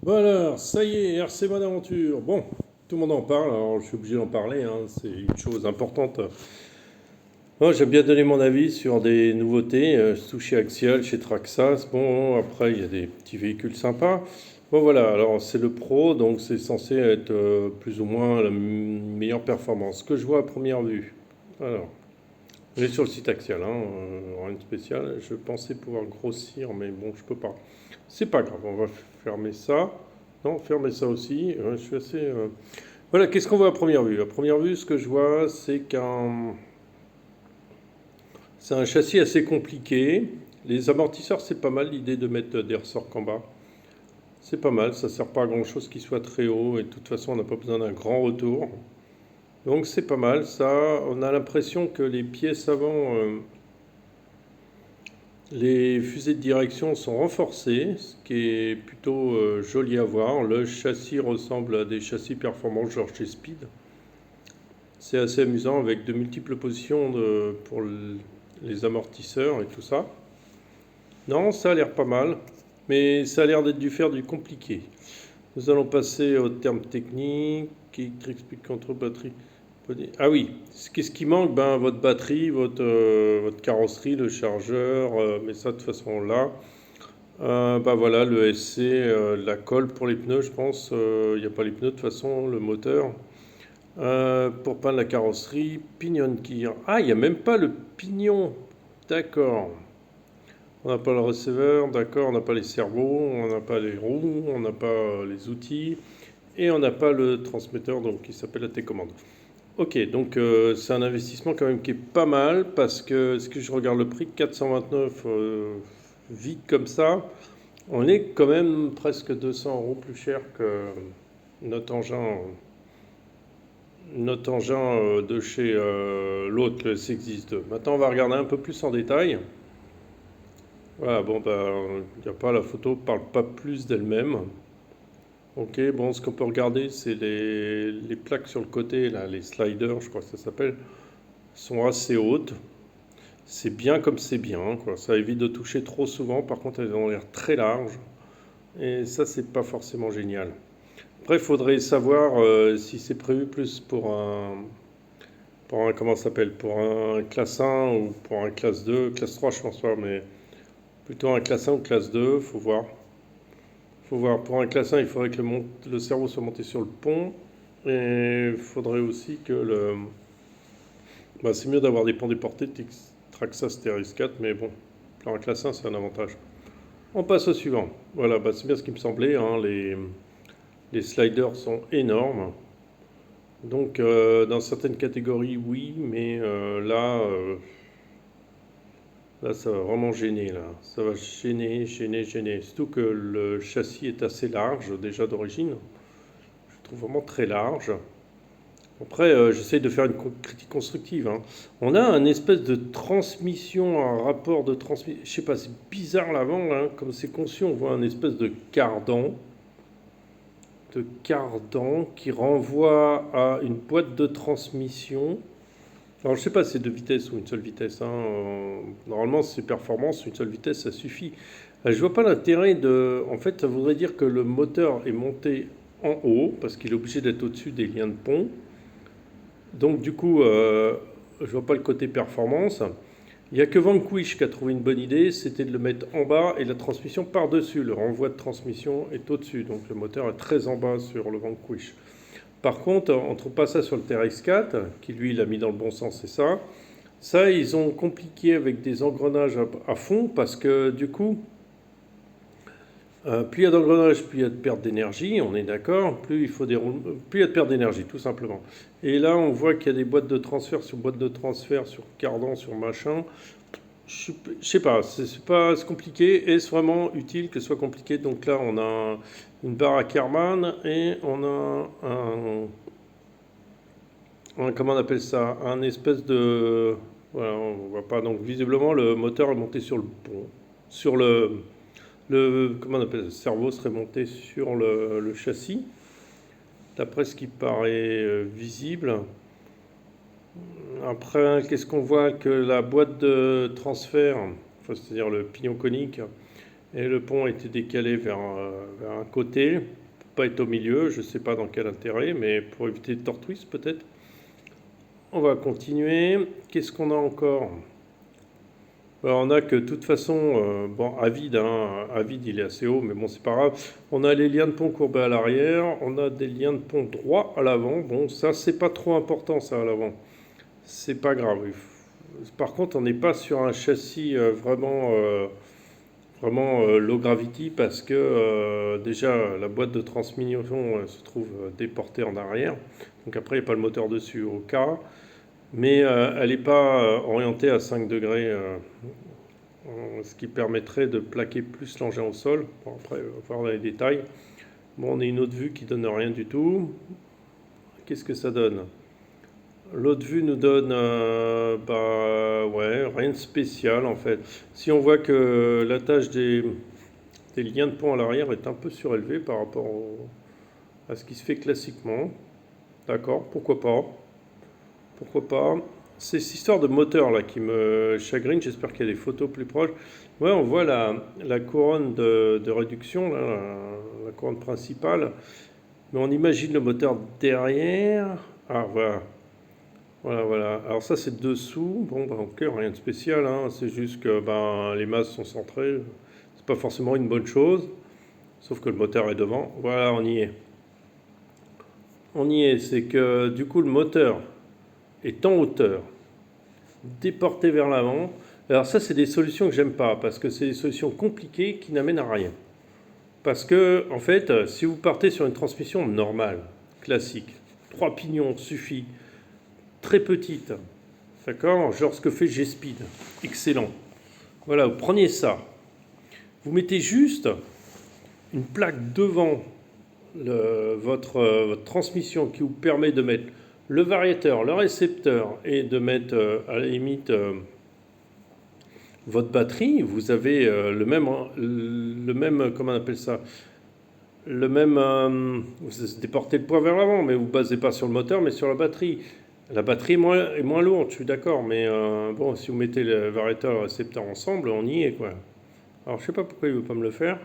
Voilà, ça y est, RC Mode Aventure. Bon, tout le monde en parle, alors je suis obligé d'en parler, hein, c'est une chose importante. Moi, j'aime bien donner mon avis sur des nouveautés, surtout chez Axial, chez Traxas. Bon, après, il y a des petits véhicules sympas. Bon, voilà, alors c'est le Pro, donc c'est censé être plus ou moins la meilleure performance. Ce que je vois à première vue. Alors, on est sur le site Axial, hein, rien de spécial. Je pensais pouvoir grossir, mais bon, je peux pas. C'est pas grave, on va fermer ça. Non, fermer ça aussi. Je suis assez. Voilà, qu'est-ce qu'on voit à première vue? À première vue, ce que je vois, c'est un châssis assez compliqué. Les amortisseurs, c'est pas mal l'idée de mettre des ressorts en bas. C'est pas mal, ça sert pas à grand chose qui soit très haut et de toute façon, on n'a pas besoin d'un grand retour. Donc c'est pas mal ça. On a l'impression que les pièces avant, les fusées de direction sont renforcées, ce qui est plutôt joli à voir. Le châssis ressemble à des châssis performants genre chez Speed. C'est assez amusant avec de multiples positions pour les amortisseurs et tout ça. Non, ça a l'air pas mal, mais ça a l'air d'être dû faire du compliqué. Nous allons passer aux termes techniques. Explique contre batterie. Ah oui, qu'est-ce qui manque? Ben, votre batterie, votre carrosserie, le chargeur, mais ça de toute façon là. Bah voilà, le SC, la colle pour les pneus, je pense. Il n'y a pas les pneus de toute façon, le moteur. Pour peindre la carrosserie, pignon gear. Ah, il n'y a même pas le pignon. D'accord. On n'a pas le receveur, d'accord, on n'a pas les servos, on n'a pas les roues, on n'a pas les outils, et on n'a pas le transmetteur donc, qui s'appelle la télécommande. Ok, donc c'est un investissement quand même qui est pas mal, parce que, est-ce que je regarde le prix, 429 vide comme ça, on est quand même presque 200 € plus cher que notre engin, de chez l'autre, le CX2. Maintenant, on va regarder un peu plus en détail. Voilà, bon, bah, il n'y a pas, la photo ne parle pas plus d'elle-même. Ok, bon, ce qu'on peut regarder, c'est les plaques sur le côté, là, les sliders, je crois que ça s'appelle, sont assez hautes. C'est bien comme c'est bien, quoi. Ça évite de toucher trop souvent. Par contre, elles ont l'air très larges. Et ça, c'est pas forcément génial. Après, il faudrait savoir si c'est prévu plus pour un, comment ça s'appelle, pour un classe 1 ou pour un classe 2, classe 3, je pense pas, mais plutôt un classe 1 ou classe 2, faut voir. Faut voir. Pour un classe 1, il faudrait que le cerveau soit monté sur le pont. Et il faudrait aussi que le. Bah, c'est mieux d'avoir des ponts déportés, Traxas TRS 4, mais bon, pour un classe 1, c'est un avantage. On passe au suivant. Voilà, bah, c'est bien ce qui me semblait, hein, les sliders sont énormes. Donc, dans certaines catégories, oui, mais là, ça va vraiment gêner. Là. Ça va gêner, gêner, gêner. Surtout que le châssis est assez large, déjà d'origine. Je le trouve vraiment très large. Après, j'essaye de faire une critique constructive, hein. On a un espèce de transmission, un rapport de transmission. Je sais pas, c'est bizarre l'avant, hein, comme c'est conçu, on voit un espèce de cardan qui renvoie à une boîte de transmission. Alors je sais pas si c'est deux vitesses ou une seule vitesse, hein. Normalement, c'est performance, une seule vitesse, ça suffit. Je vois pas l'intérêt de. En fait, ça voudrait dire que le moteur est monté en haut parce qu'il est obligé d'être au-dessus des liens de pont. Donc du coup, je vois pas le côté performance. Il n'y a que Vanquish qui a trouvé une bonne idée, c'était de le mettre en bas et la transmission par-dessus. Le renvoi de transmission est au-dessus, donc le moteur est très en bas sur le Vanquish. Par contre, on ne trouve pas ça sur le TRX4, qui lui l'a mis dans le bon sens, c'est ça. Ça, ils ont compliqué avec des engrenages à fond, parce que du coup, plus il y a d'engrenages, plus il y a de perte d'énergie, on est d'accord, plus il y a de perte d'énergie, tout simplement. Et là, on voit qu'il y a des boîtes de transfert sur boîtes de transfert, sur cardan, sur machin. Je sais pas, c'est compliqué. Est-ce vraiment utile que ce soit compliqué? Donc là, on a une barre à Kerman et on a comment on appelle ça? Un espèce de. Voilà, on voit pas. Donc visiblement, le moteur est monté sur le pont. Sur comment on appelle ça? Le cerveau serait monté sur le châssis. D'après ce qui paraît visible. Après, qu'est-ce qu'on voit? Que la boîte de transfert, c'est-à-dire le pignon conique, et le pont a été décalé vers un côté, pour pas être au milieu, je ne sais pas dans quel intérêt, mais pour éviter de tortwist peut-être. On va continuer. Qu'est-ce qu'on a encore? On a que de toute façon, bon, Avid il est assez haut, mais bon, c'est pas grave. On a les liens de pont courbés à l'arrière, on a des liens de pont droits à l'avant. Bon, ça, c'est pas trop important, ça, à l'avant. C'est pas grave. Par contre, on n'est pas sur un châssis vraiment low gravity parce que déjà, la boîte de transmission se trouve déportée en arrière. Donc après, il n'y a pas le moteur dessus au cas. Mais elle n'est pas orientée à 5 degrés. Ce qui permettrait de plaquer plus l'engin au sol. Bon, après, on va voir dans les détails. Bon, on a une autre vue qui donne rien du tout. Qu'est-ce que ça donne? L'autre vue nous donne, ouais, rien de spécial en fait. Si on voit que l'attache des liens de pont à l'arrière est un peu surélevée par rapport à ce qui se fait classiquement. D'accord, pourquoi pas? Pourquoi pas? C'est cette histoire de moteur là qui me chagrine. J'espère qu'il y a des photos plus proches. Ouais, on voit la couronne de réduction, là, la couronne principale. Mais on imagine le moteur derrière. Ah, voilà. Voilà, voilà. Alors ça, c'est dessous. Bon, bah, ok, rien de spécial, hein. C'est juste que ben, les masses sont centrées. C'est pas forcément une bonne chose. Sauf que le moteur est devant. Voilà, on y est. On y est. C'est que du coup, le moteur est en hauteur, déporté vers l'avant. Alors ça, c'est des solutions que j'aime pas, parce que c'est des solutions compliquées qui n'amènent à rien. Parce que, en fait, si vous partez sur une transmission normale, classique, 3 pignons suffit, très petite, d'accord, genre ce que fait G-Speed, excellent. Voilà, vous prenez ça, vous mettez juste une plaque devant votre transmission qui vous permet de mettre le variateur, le récepteur et de mettre à la limite votre batterie. Vous avez le même, comment on appelle ça, le même, vous déportez le poids vers l'avant, mais vous ne basez pas sur le moteur, mais sur la batterie. La batterie est moins lourde, je suis d'accord, mais bon, si vous mettez le variateur et le récepteur ensemble, on y est, quoi. Alors, je ne sais pas pourquoi il ne veut pas me le faire.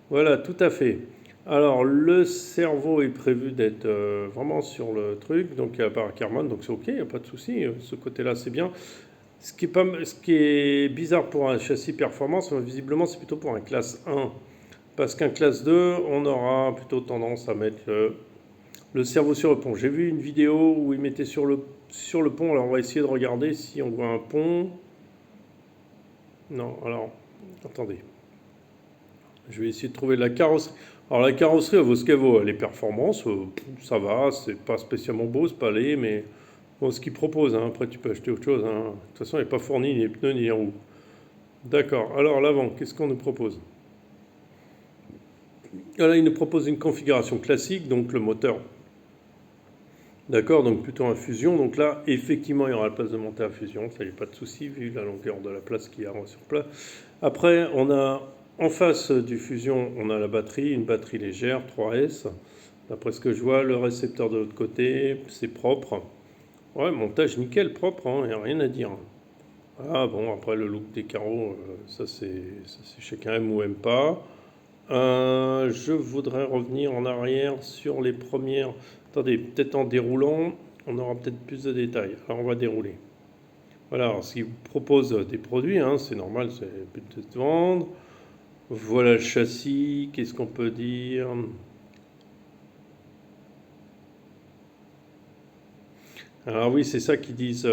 Voilà, tout à fait. Alors, le cerveau est prévu d'être vraiment sur le truc, donc par Karman, donc c'est ok, il n'y a pas de souci. Ce côté-là, c'est bien. Ce qui est bizarre pour un châssis performance, visiblement, c'est plutôt pour un classe 1. Parce qu'un classe 2, on aura plutôt tendance à mettre le cerveau sur le pont. J'ai vu une vidéo où il mettait sur le pont. Alors, on va essayer de regarder si on voit un pont. Non, alors, attendez. Je vais essayer de trouver la carrosserie. Alors la carrosserie, elle vaut ce qu'elle vaut. Les performances, ça va, c'est pas spécialement beau, c'est pas laid, mais bon, ce qu'ils proposent, hein. Après tu peux acheter autre chose, hein. De toute façon, il n'est pas fourni ni les pneus ni les roues. D'accord, alors l'avant, qu'est-ce qu'on nous propose? Là, il nous propose une configuration classique, donc le moteur. D'accord, donc plutôt infusion. Donc là, effectivement, il y aura la place de monter à fusion, ça n'y a pas de souci, vu la longueur de la place qu'il y a sur place. Après, on a en face du fusion, on a la batterie, une batterie légère, 3S. D'après ce que je vois, le récepteur de l'autre côté, c'est propre. Ouais, montage nickel, propre, il n'y a rien à dire. Ah bon, après le look des carreaux, ça c'est chacun aime ou aime pas. Je voudrais revenir en arrière sur les premières. Attendez, peut-être en déroulant, on aura peut-être plus de détails. Alors on va dérouler. Voilà, alors s'ils vous proposent des produits, hein, c'est normal, c'est le but de vendre. Voilà le châssis, qu'est-ce qu'on peut dire? Alors oui, c'est ça qu'ils disent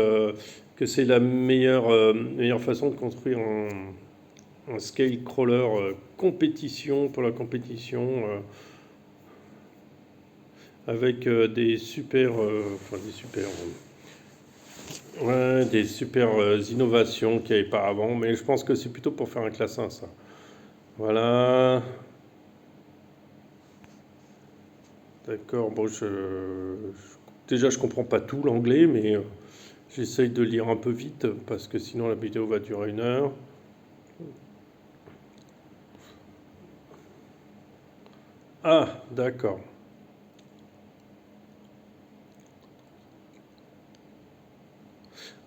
que c'est la meilleure façon de construire un scale crawler compétition pour la compétition avec des super, ouais, des super innovations qu'il n'y avait pas avant, mais je pense que c'est plutôt pour faire un classe 1 ça. Voilà. D'accord, bon, déjà je comprends pas tout l'anglais, mais j'essaye de lire un peu vite parce que sinon la vidéo va durer 1 heure. Ah, d'accord.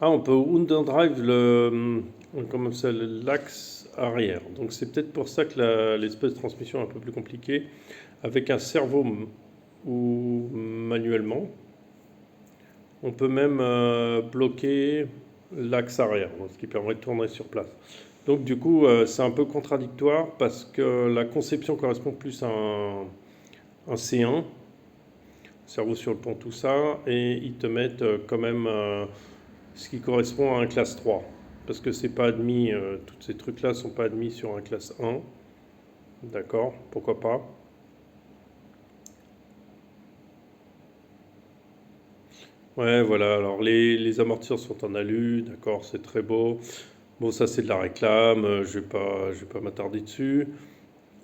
Ah, on peut underdrive comme ça l'axe arrière. Donc c'est peut-être pour ça que l'espèce de transmission est un peu plus compliquée, avec un servo ou manuellement. On peut même bloquer l'axe arrière, ce qui permet de tourner sur place. Donc du coup, c'est un peu contradictoire parce que la conception correspond plus à un C1, cerveau sur le pont, tout ça, et ils te mettent quand même ce qui correspond à un classe 3. Parce que c'est pas admis, tous ces trucs-là sont pas admis sur un classe 1. D'accord, pourquoi pas. Ouais, voilà, alors les amortisseurs sont en alu, d'accord, c'est très beau. Bon, ça c'est de la réclame, je vais pas m'attarder dessus.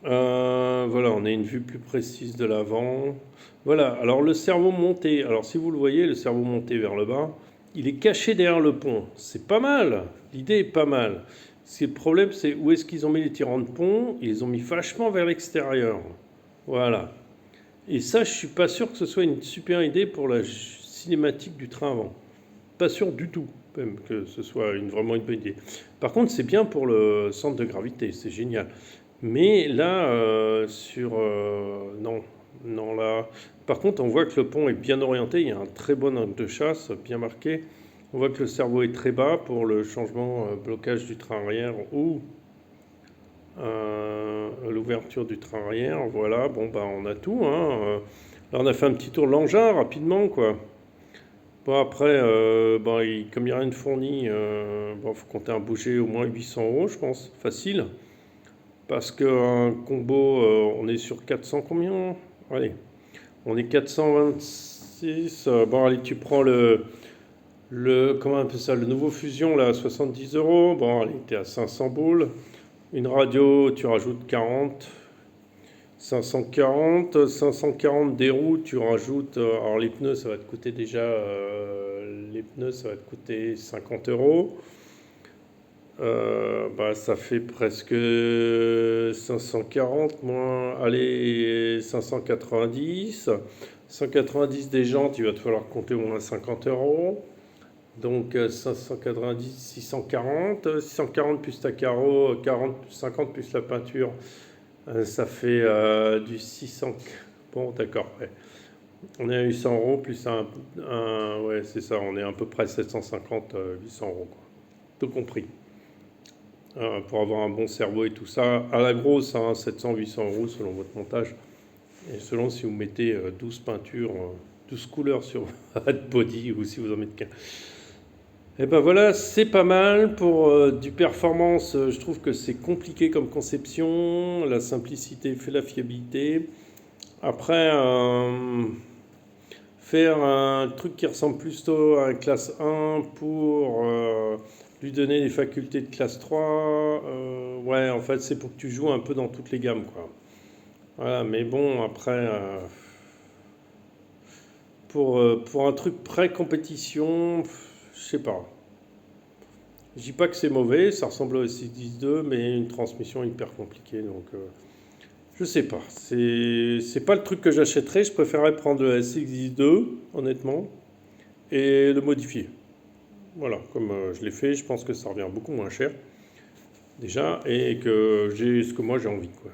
Voilà, on a une vue plus précise de l'avant. Voilà, alors le cerveau monté, alors si vous le voyez, le cerveau monté vers le bas, il est caché derrière le pont. C'est pas mal, l'idée est pas mal. Le problème, c'est où est-ce qu'ils ont mis les tirants de pont? Ils les ont mis vachement vers l'extérieur. Voilà. Et ça, je suis pas sûr que ce soit une super idée pour la cinématique du train avant. Pas sûr du tout, même que ce soit vraiment une bonne idée. Par contre, c'est bien pour le centre de gravité, c'est génial. Mais là, non, non, là. Par contre, on voit que le pont est bien orienté, il y a un très bon angle de chasse, bien marqué. On voit que le cerveau est très bas pour le changement blocage du train arrière ou l'ouverture du train arrière. Voilà, bon, bah, on a tout, hein. Là, on a fait un petit tour de l'engin rapidement, quoi. Bon, après, comme il n'y a rien de fourni, bon, faut compter un bouger au moins 800 euros, je pense, facile. Parce qu'un combo, on est sur 400 combien? Allez, on est 426. Bon, allez, tu prends comment on appelle ça, le nouveau Fusion, là, à 70 euros. Bon, allez, t'es à 500 boules. Une radio, tu rajoutes 40. 540 des roues, tu rajoutes. Alors, les pneus, ça va te coûter déjà. Les pneus, ça va te coûter 50 euros. Bah, ça fait presque 540 moins, allez, 590. 190 des jantes, il va te falloir compter au moins 50 euros. Donc 590, 640. 640 plus ta carreau, 40 plus 50 plus la peinture, ça fait du 600. Bon, d'accord, ouais. On est à 800 euros plus ouais, c'est ça, on est à peu près 750, 800 euros, quoi. Tout compris. Pour avoir un bon cerveau et tout ça. À la grosse, hein, 700-800 euros selon votre montage. Et selon si vous mettez 12 peintures, 12 couleurs sur votre body ou si vous en mettez qu'un. Et ben voilà, c'est pas mal pour du performance. Je trouve que c'est compliqué comme conception. La simplicité fait la fiabilité. Après, faire un truc qui ressemble plutôt à un classe 1 pour lui donner des facultés de classe 3. Ouais, en fait, c'est pour que tu joues un peu dans toutes les gammes, quoi. Voilà, mais bon, après, pour un truc pré-compétition, je sais pas. Je dis pas que c'est mauvais, ça ressemble au SX-10-2, mais une transmission hyper compliquée, donc je sais pas. C'est pas le truc que j'achèterais, je préférerais prendre le SX-10-2, honnêtement, et le modifier. Voilà, comme je l'ai fait, je pense que ça revient beaucoup moins cher déjà et que j'ai ce que moi j'ai envie, quoi.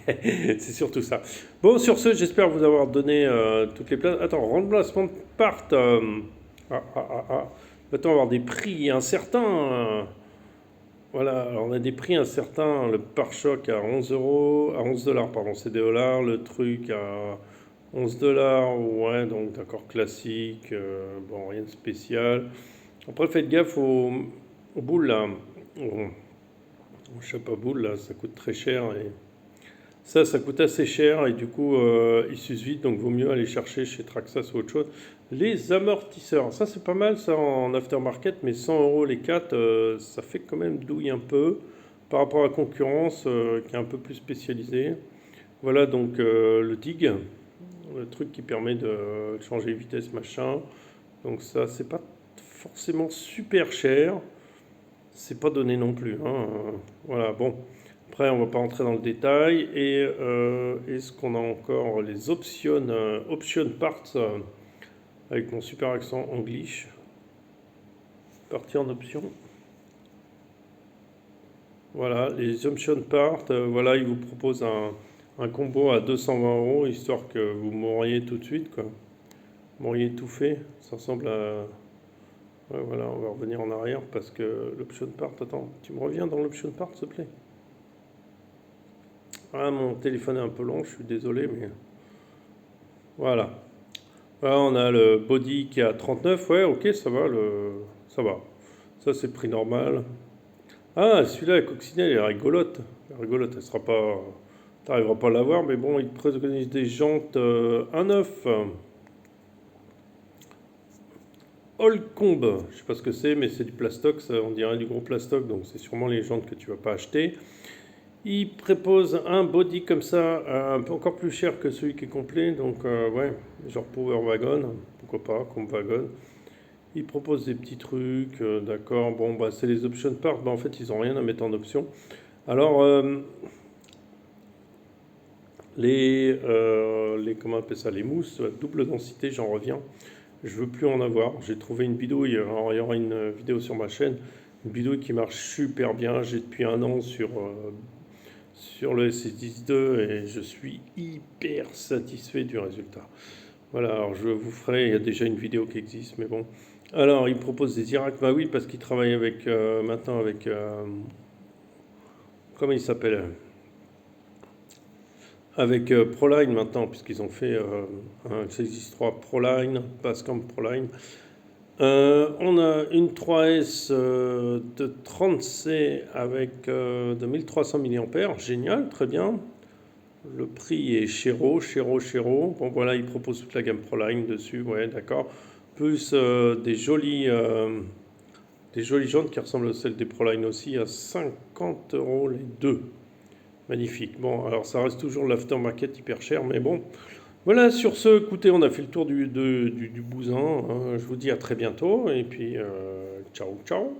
C'est surtout ça. Bon, sur ce, j'espère vous avoir donné toutes les places. Attends, remplacement de part. Va-t-on avoir des prix incertains? Voilà, alors on a des prix incertains. Le pare-choc à 11 euros, à 11 dollars, pardon, c'est des dollars. Le truc à 11 dollars, ouais, donc d'accord, classique. Bon, rien de spécial. Après, faites gaffe aux boules là. Au chapeau à boules là, ça coûte très cher. Et ça coûte assez cher et du coup, ils s'usent vite, donc vaut mieux aller chercher chez Traxxas ou autre chose. Les amortisseurs, ça c'est pas mal ça en aftermarket, mais 100 euros les 4, ça fait quand même douille un peu par rapport à la concurrence qui est un peu plus spécialisée. Voilà donc le DIG, le truc qui permet de changer les vitesses machin. Donc ça c'est pas forcément super cher, c'est pas donné non plus, hein. Voilà, bon. Après, on va pas rentrer dans le détail. Et est-ce qu'on a encore les option parts avec mon super accent anglish. Partie en option. Voilà, les option parts, voilà, ils vous proposent un combo à 220 euros, histoire que vous mouriez tout de suite, quoi. Mouriez tout fait. Ça ressemble à... Ouais, voilà, on va revenir en arrière parce que l'option part, attends, tu me reviens dans l'option part, s'il te plaît? Ah, mon téléphone est un peu long, je suis désolé, mais... Voilà. Là, on a le body qui est à 39, ouais, ok, ça va, ça va. Ça, c'est le prix normal. Ah, celui-là, la coccinelle, elle est rigolote. Elle est rigolote, elle sera pas... T'arriveras pas à l'avoir, mais bon, il préconise des jantes 1,9. Holcomb, je sais pas ce que c'est, mais c'est du plastoc, ça, on dirait du gros plastoc, donc c'est sûrement les jantes que tu vas pas acheter. Il propose un body comme ça, un peu encore plus cher que celui qui est complet, donc ouais, genre Power Wagon, pourquoi pas, comme wagon. Il propose des petits trucs, d'accord, bon, bah c'est les option parts, bah en fait ils ont rien à mettre en option. Alors, comment on appelle ça, les mousses, double densité, j'en reviens. Je veux plus en avoir. J'ai trouvé une bidouille, alors il y aura une vidéo sur ma chaîne, une bidouille qui marche super bien. J'ai depuis un an sur le SS10-2 et je suis hyper satisfait du résultat. Voilà, alors je vous ferai, il y a déjà une vidéo qui existe, mais bon. Alors, il propose des Irak, bah oui, parce qu'il travaille avec, maintenant avec, comment il s'appelle? Avec Proline maintenant, puisqu'ils ont fait un SS3 Proline, Basecamp Proline. On a une 3S de 30C avec de 1300 mAh, génial, très bien. Le prix est chéro. Bon voilà, il propose toute la gamme Proline dessus, ouais, d'accord. Plus des jolies jantes qui ressemblent à celles des Proline aussi, à 50 euros les deux. Magnifique. Bon, alors ça reste toujours l'aftermarket hyper cher, mais bon. Voilà, sur ce, écoutez, on a fait le tour du bousin, hein. Je vous dis à très bientôt et puis ciao, ciao.